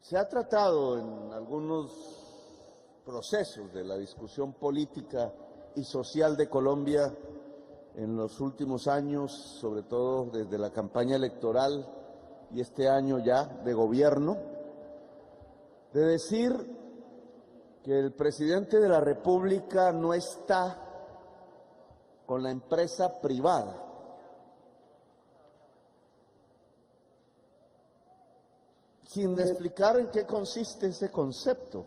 Se ha tratado en algunos procesos de la discusión política y social de Colombia en los últimos años, sobre todo desde la campaña electoral y este año ya de gobierno, de decir que el presidente de la República no está con la empresa privada. Sin explicar en qué consiste ese concepto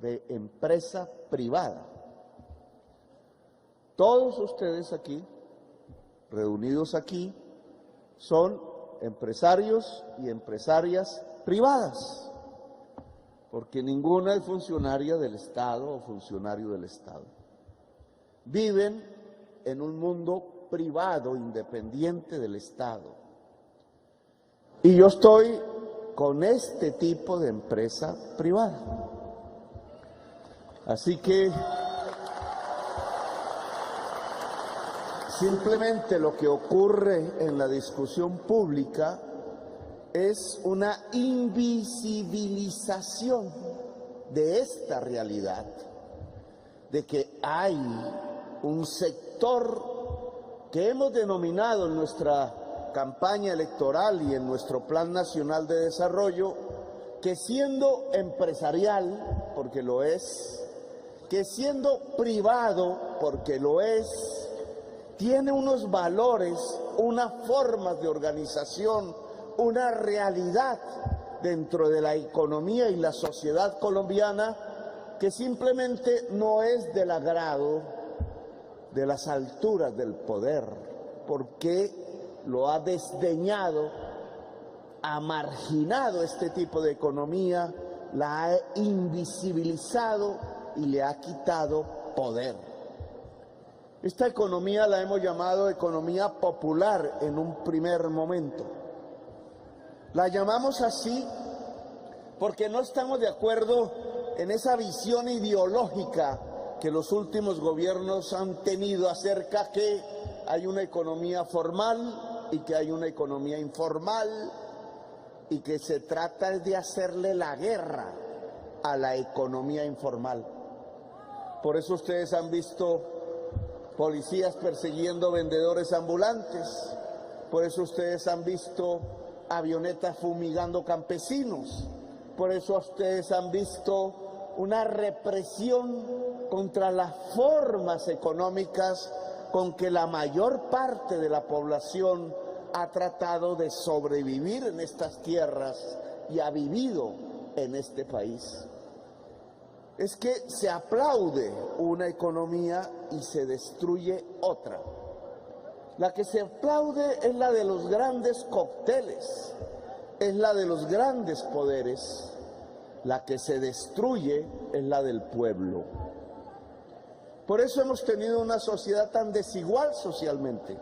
de empresa privada. Todos ustedes aquí, reunidos aquí, son empresarios y empresarias privadas, porque ninguna es funcionaria del Estado o funcionario del Estado. Viven en un mundo privado, independiente del Estado. Y yo estoy con este tipo de empresa privada. Así que simplemente lo que ocurre en la discusión pública es una invisibilización de esta realidad, de que hay un sector que hemos denominado en nuestra campaña electoral y en nuestro Plan Nacional de Desarrollo, que siendo empresarial, porque lo es, que siendo privado, porque lo es, tiene unos valores, unas formas de organización, una realidad dentro de la economía y la sociedad colombiana que simplemente no es del agrado de las alturas del poder, porque lo ha desdeñado, ha marginado este tipo de economía, la ha invisibilizado y le ha quitado poder. Esta economía la hemos llamado economía popular en un primer momento. La llamamos así porque no estamos de acuerdo en esa visión ideológica que los últimos gobiernos han tenido acerca que hay una economía formal y que hay una economía informal y que se trata de hacerle la guerra a la economía informal. Por eso ustedes han visto policías persiguiendo vendedores ambulantes, por eso ustedes han visto avionetas fumigando campesinos, por eso ustedes han visto una represión contra las formas económicas con que la mayor parte de la población ha tratado de sobrevivir en estas tierras y ha vivido en este país. Es que se aplaude una economía y se destruye otra. La que se aplaude es la de los grandes cócteles, es la de los grandes poderes. La que se destruye es la del pueblo. Por eso hemos tenido una sociedad tan desigual socialmente,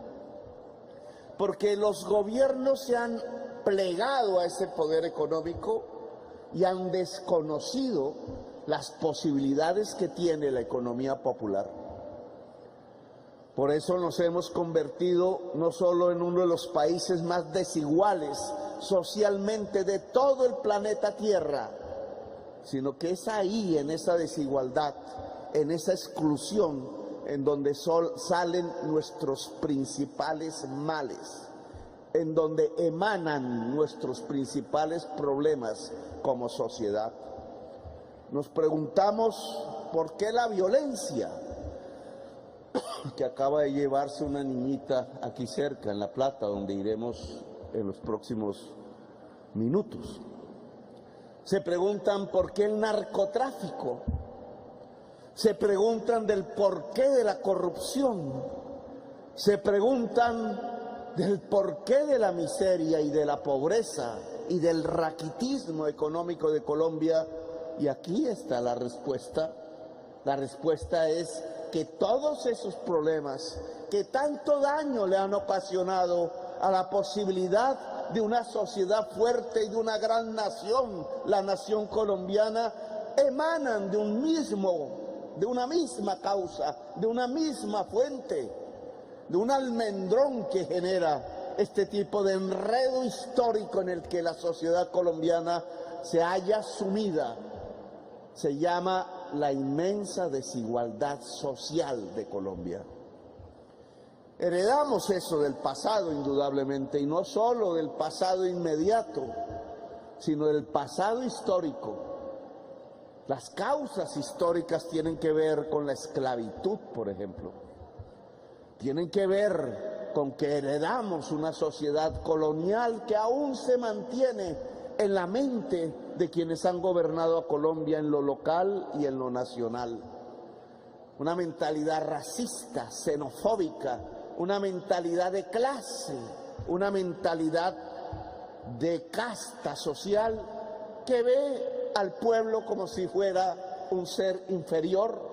porque los gobiernos se han plegado a ese poder económico y han desconocido las posibilidades que tiene la economía popular. Por eso nos hemos convertido no solo en uno de los países más desiguales socialmente de todo el planeta Tierra, sino que es ahí, en esa desigualdad, en esa exclusión, en donde salen nuestros principales males, en donde emanan nuestros principales problemas como sociedad. Nos preguntamos por qué la violencia que acaba de llevarse una niñita aquí cerca, en La Plata, donde iremos en los próximos minutos. Se preguntan por qué el narcotráfico. Se preguntan del porqué de la corrupción, se preguntan del porqué de la miseria y de la pobreza y del raquitismo económico de Colombia, y aquí está la respuesta. La respuesta es que todos esos problemas que tanto daño le han ocasionado a la posibilidad de una sociedad fuerte y de una gran nación, la nación colombiana, emanan de una misma causa, de una misma fuente, de un almendrón que genera este tipo de enredo histórico en el que la sociedad colombiana se halla sumida, se llama la inmensa desigualdad social de Colombia. Heredamos eso del pasado, indudablemente, y no solo del pasado inmediato, sino del pasado histórico. Las causas históricas tienen que ver con la esclavitud, por ejemplo. Tienen que ver con que heredamos una sociedad colonial que aún se mantiene en la mente de quienes han gobernado a Colombia en lo local y en lo nacional. Una mentalidad racista, xenofóbica, una mentalidad de clase, una mentalidad de casta social que ve al pueblo como si fuera un ser inferior,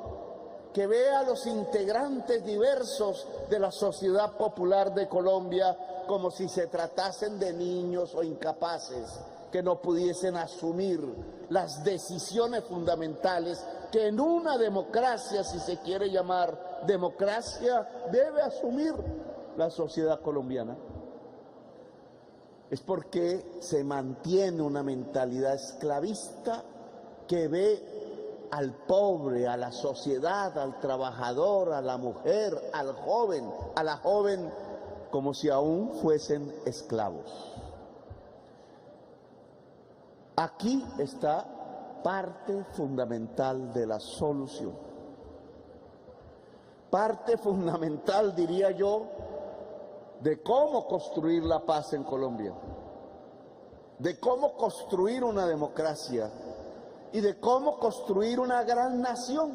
que ve a los integrantes diversos de la sociedad popular de Colombia como si se tratasen de niños o incapaces, que no pudiesen asumir las decisiones fundamentales que en una democracia, si se quiere llamar democracia, debe asumir la sociedad colombiana. Es porque se mantiene una mentalidad esclavista que ve al pobre, a la sociedad, al trabajador, a la mujer, al joven, a la joven, como si aún fuesen esclavos. Aquí está parte fundamental de la solución. Parte fundamental, diría yo, de cómo construir la paz en Colombia, de cómo construir una democracia y de cómo construir una gran nación.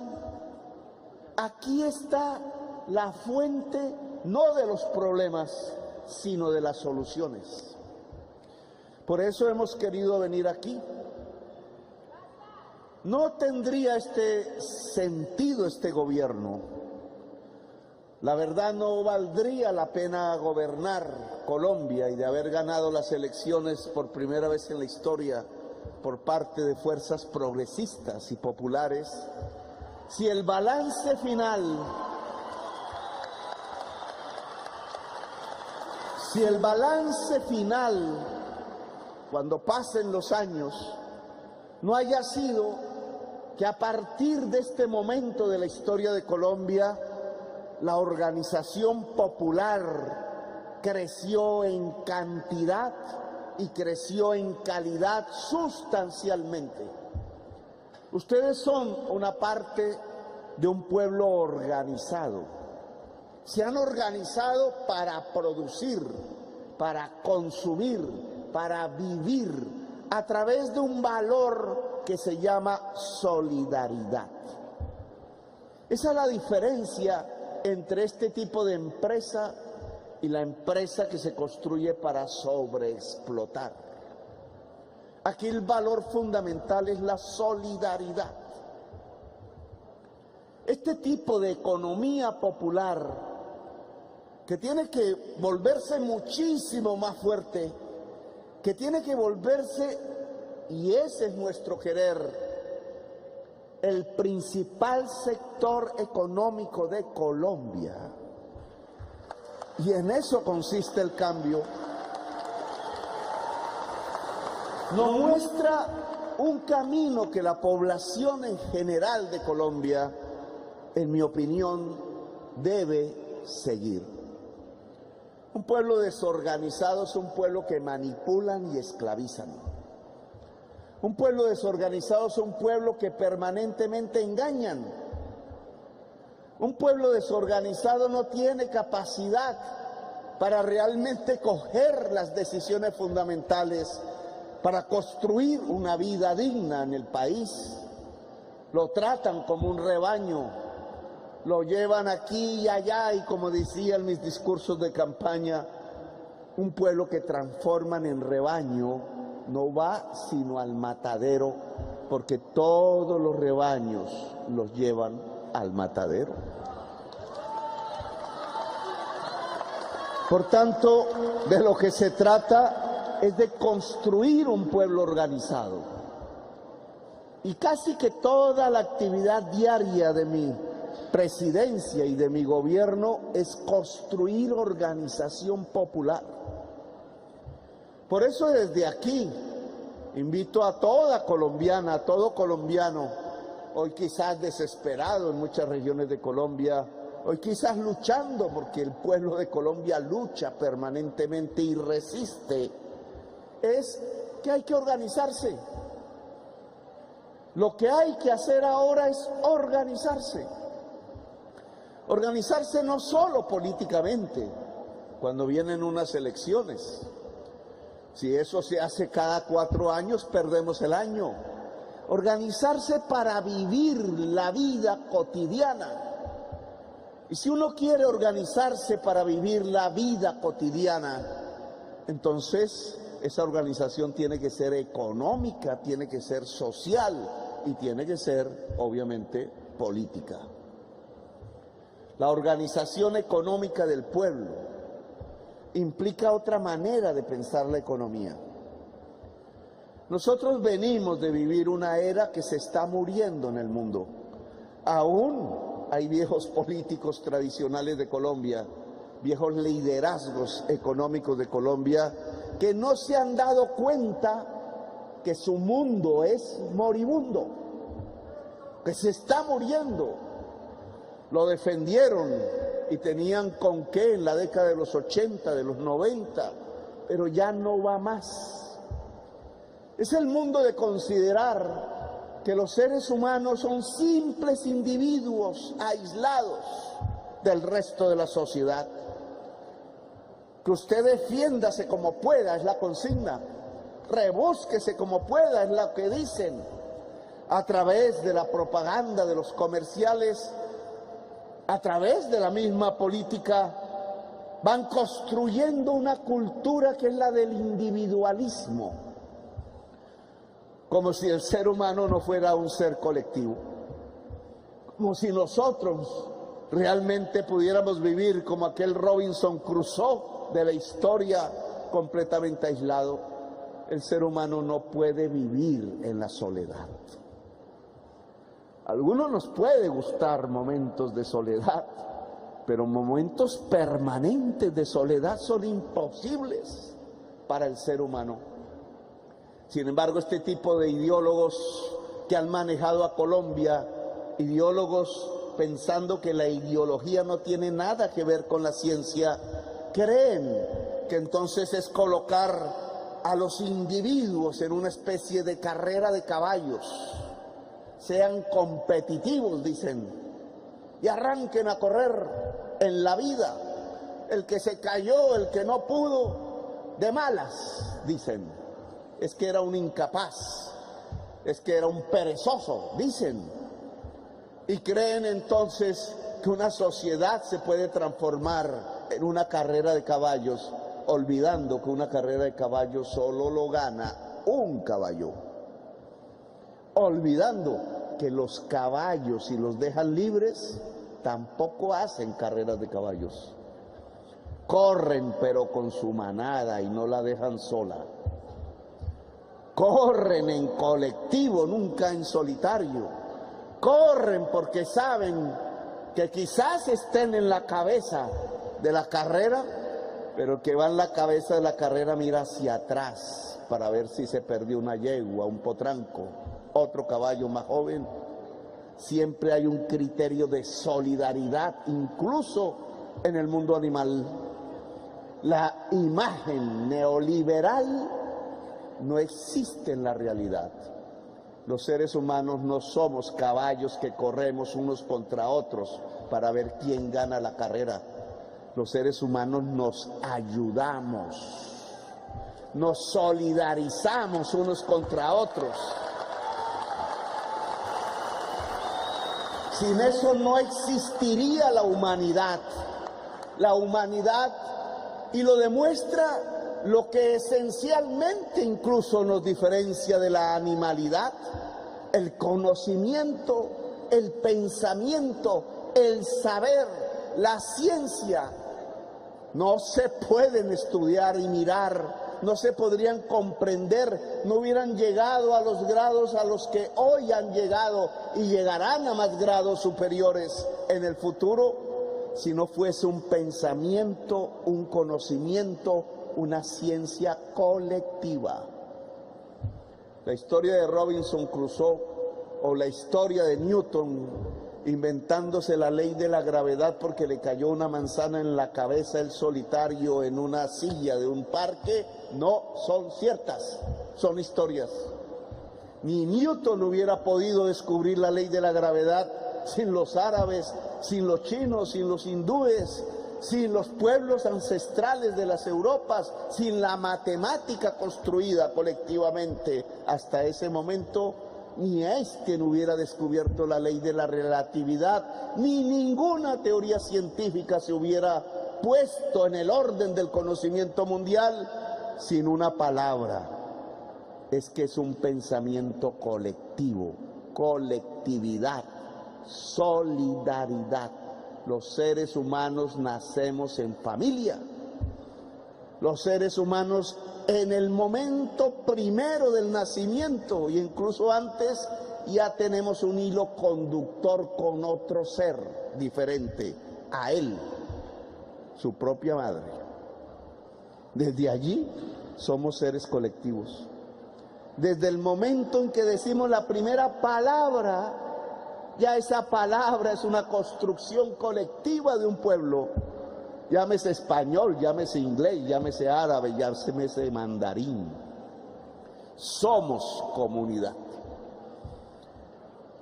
Aquí está la fuente no de los problemas, sino de las soluciones. Por eso hemos querido venir aquí. No tendría este sentido este gobierno. La verdad, no valdría la pena gobernar Colombia y de haber ganado las elecciones por primera vez en la historia por parte de fuerzas progresistas y populares, si el balance final, cuando pasen los años, no haya sido que a partir de este momento de la historia de Colombia, la organización popular creció en cantidad y creció en calidad sustancialmente. Ustedes son una parte de un pueblo organizado. Se han organizado para producir, para consumir, para vivir a través de un valor que se llama solidaridad. Esa es la diferencia entre este tipo de empresa y la empresa que se construye para sobreexplotar. Aquí el valor fundamental es la solidaridad. Este tipo de economía popular que tiene que volverse muchísimo más fuerte, que tiene que volverse, y ese es nuestro querer, el principal sector económico de Colombia. Y en eso consiste el cambio. Nos muestra un camino que la población en general de Colombia, en mi opinión, debe seguir. Un pueblo desorganizado es un pueblo que manipulan y esclavizan. Un pueblo desorganizado es un pueblo que permanentemente engañan. Un pueblo desorganizado no tiene capacidad para realmente coger las decisiones fundamentales para construir una vida digna en el país. Lo tratan como un rebaño, lo llevan aquí y allá y, como decía en mis discursos de campaña, un pueblo que transforman en rebaño no va sino al matadero, porque todos los rebaños los llevan al matadero. Por tanto, de lo que se trata es de construir un pueblo organizado. Y casi que toda la actividad diaria de mi presidencia y de mi gobierno es construir organización popular. Por eso desde aquí Invito a toda colombiana, a todo colombiano, hoy quizás desesperado en muchas regiones de Colombia, hoy quizás luchando, porque el pueblo de Colombia lucha permanentemente y resiste, es que hay que organizarse. Lo que hay que hacer ahora es organizarse. Organizarse no solo políticamente, cuando vienen unas elecciones. Si eso se hace cada 4 años, perdemos el año. Organizarse para vivir la vida cotidiana. Y si uno quiere organizarse para vivir la vida cotidiana, entonces esa organización tiene que ser económica, tiene que ser social y tiene que ser, obviamente, política. La organización económica del pueblo implica otra manera de pensar la economía. Nosotros venimos de vivir una era que se está muriendo en el mundo. Aún hay viejos políticos tradicionales de Colombia, viejos liderazgos económicos de Colombia, que no se han dado cuenta que su mundo es moribundo, que se está muriendo. Lo defendieron y tenían con qué en la década de los 80, de los 90, pero ya no va más. Es el mundo de considerar que los seres humanos son simples individuos aislados del resto de la sociedad. Que usted defiéndase como pueda, es la consigna. Rebúsquese como pueda, es lo que dicen. A través de la propaganda de los comerciales, a través de la misma política, van construyendo una cultura que es la del individualismo, como si el ser humano no fuera un ser colectivo, como si nosotros realmente pudiéramos vivir como aquel Robinson Crusoe de la historia, completamente aislado. El ser humano no puede vivir en la soledad. A algunos nos puede gustar momentos de soledad, pero momentos permanentes de soledad son imposibles para el ser humano. Sin embargo, este tipo de ideólogos que han manejado a Colombia, ideólogos pensando que la ideología no tiene nada que ver con la ciencia, creen que entonces es colocar a los individuos en una especie de carrera de caballos. Sean competitivos, dicen, y arranquen a correr en la vida. El que se cayó, el que no pudo, de malas, dicen. Es que era un incapaz, es que era un perezoso, dicen. Y creen entonces que una sociedad se puede transformar en una carrera de caballos, olvidando que una carrera de caballos solo lo gana un caballo. Olvidando que los caballos, si los dejan libres, tampoco hacen carreras de caballos. Corren, pero con su manada y no la dejan sola. Corren en colectivo, nunca en solitario. Corren porque saben que quizás estén en la cabeza de la carrera, pero que va en la cabeza de la carrera mira hacia atrás para ver si se perdió una yegua, un potranco, otro caballo más joven. Siempre hay un criterio de solidaridad, incluso en el mundo animal. La imagen neoliberal no existe en la realidad. Los seres humanos no somos caballos que corremos unos contra otros para ver quién gana la carrera. Los seres humanos nos ayudamos, nos solidarizamos unos contra otros. Sin eso no existiría la humanidad. La humanidad, y lo demuestra lo que esencialmente incluso nos diferencia de la animalidad: el conocimiento, el pensamiento, el saber, la ciencia. No se pueden estudiar y mirar, no se podrían comprender, no hubieran llegado a los grados a los que hoy han llegado y llegarán a más grados superiores en el futuro, si no fuese un pensamiento, un conocimiento, una ciencia colectiva. la historia de Robinson Crusoe o la historia de Newton inventándose la ley de la gravedad porque le cayó una manzana en la cabeza él solitario en una silla de un parque, no son ciertas, son historias. Ni Newton hubiera podido descubrir la ley de la gravedad sin los árabes, sin los chinos, sin los hindúes, sin los pueblos ancestrales de las Europas, sin la matemática construida colectivamente hasta ese momento. Ni Einstein hubiera descubierto la ley de la relatividad, ni ninguna teoría científica se hubiera puesto en el orden del conocimiento mundial sin una palabra. Es que es un pensamiento colectivo, colectividad, solidaridad. Los seres humanos nacemos en familia. Los seres humanos en el momento primero del nacimiento e incluso antes ya tenemos un hilo conductor con otro ser diferente a él, su propia madre. Desde allí somos seres colectivos. Desde el momento en que decimos la primera palabra, ya esa palabra es una construcción colectiva de un pueblo. Llámese español, llámese inglés, llámese árabe, llámese mandarín. Somos comunidad.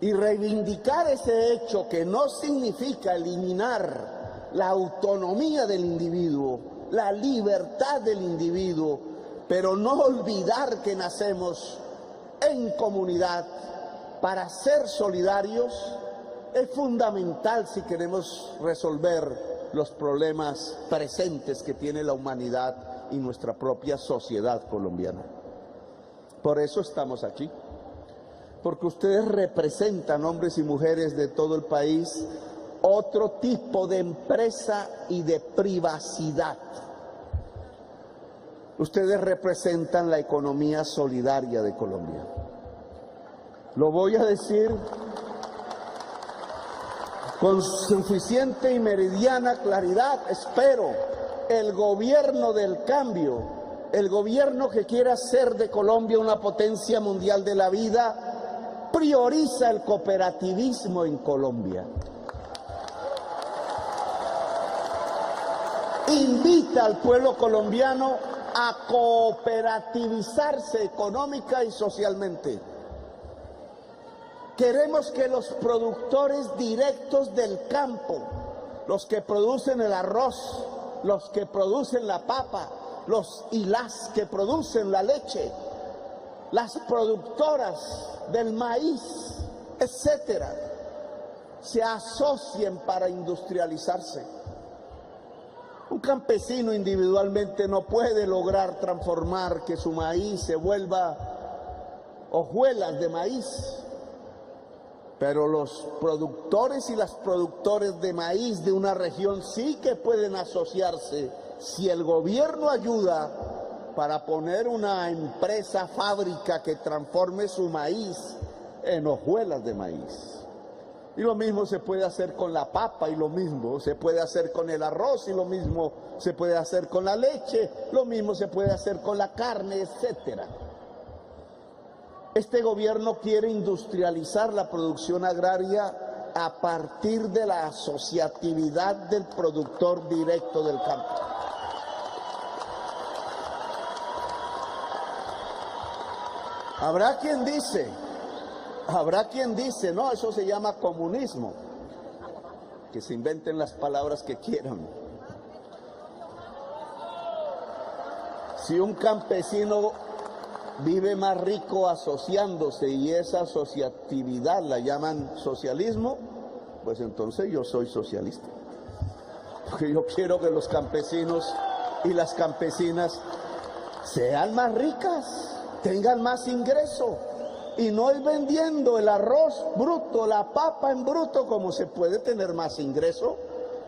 Y reivindicar ese hecho que no significa eliminar la autonomía del individuo, la libertad del individuo, pero no olvidar que nacemos en comunidad para ser solidarios, es fundamental si queremos resolver los problemas presentes que tiene la humanidad y nuestra propia sociedad colombiana. Por eso estamos aquí, porque ustedes representan, hombres y mujeres de todo el país, otro tipo de empresa y de privacidad. Ustedes representan la economía solidaria de Colombia. Lo voy a decir con suficiente y meridiana claridad, espero. El gobierno del cambio, el gobierno que quiere hacer de Colombia una potencia mundial de la vida, prioriza el cooperativismo en Colombia. Invita al pueblo colombiano a cooperativizarse económica y socialmente. Queremos que los productores directos del campo, los que producen el arroz, los que producen la papa, los y las que producen la leche, las productoras del maíz, etcétera, se asocien para industrializarse. Un campesino individualmente no puede lograr transformar que su maíz se vuelva hojuelas de maíz. Pero los productores y las productores de maíz de una región sí que pueden asociarse si el gobierno ayuda para poner una empresa, fábrica que transforme su maíz en hojuelas de maíz. Y lo mismo se puede hacer con la papa, y lo mismo se puede hacer con el arroz, y lo mismo se puede hacer con la leche, lo mismo se puede hacer con la carne, etcétera. Este gobierno quiere industrializar la producción agraria a partir de la asociatividad del productor directo del campo. Habrá quien dice, no, eso se llama comunismo. Que se inventen las palabras que quieran. Si un campesino vive más rico asociándose y esa asociatividad la llaman socialismo, pues entonces yo soy socialista. Porque yo quiero que los campesinos y las campesinas sean más ricas, tengan más ingreso. Y no es vendiendo el arroz bruto, la papa en bruto, como se puede tener más ingreso,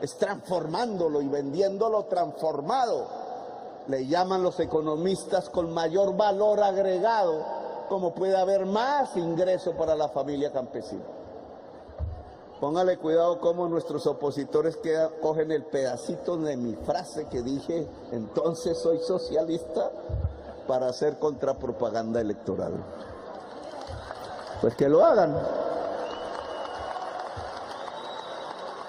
es transformándolo y vendiéndolo transformado. Le llaman los economistas con mayor valor agregado, como puede haber más ingreso para la familia campesina. Póngale cuidado cómo nuestros opositores cogen el pedacito de mi frase que dije, entonces soy socialista, para hacer contrapropaganda electoral. Pues que lo hagan.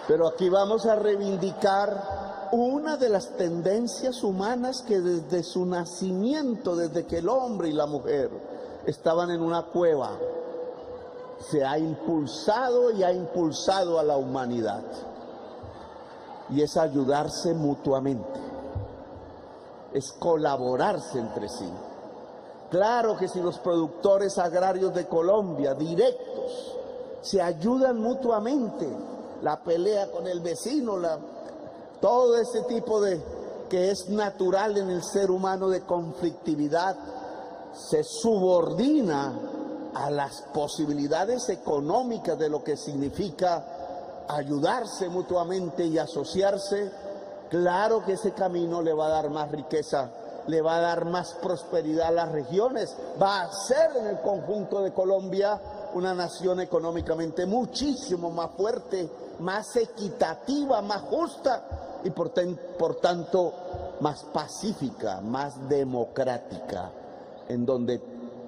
Pero aquí vamos a reivindicar una de las tendencias humanas que desde su nacimiento, desde que el hombre y la mujer estaban en una cueva, se ha impulsado y ha impulsado a la humanidad. Y es ayudarse mutuamente, es colaborarse entre sí. Claro que si los productores agrarios de Colombia, directos, se ayudan mutuamente, la pelea con el vecino, todo ese tipo de que es natural en el ser humano de conflictividad, se subordina a las posibilidades económicas de lo que significa ayudarse mutuamente y asociarse. Claro que ese camino le va a dar más riqueza, le va a dar más prosperidad a las regiones, va a hacer en el conjunto de Colombia una nación económicamente muchísimo más fuerte, más equitativa, más justa y por tanto más pacífica, más democrática, en donde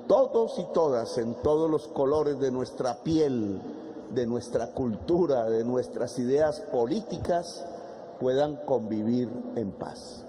todos y todas, en todos los colores de nuestra piel, de nuestra cultura, de nuestras ideas políticas, puedan convivir en paz.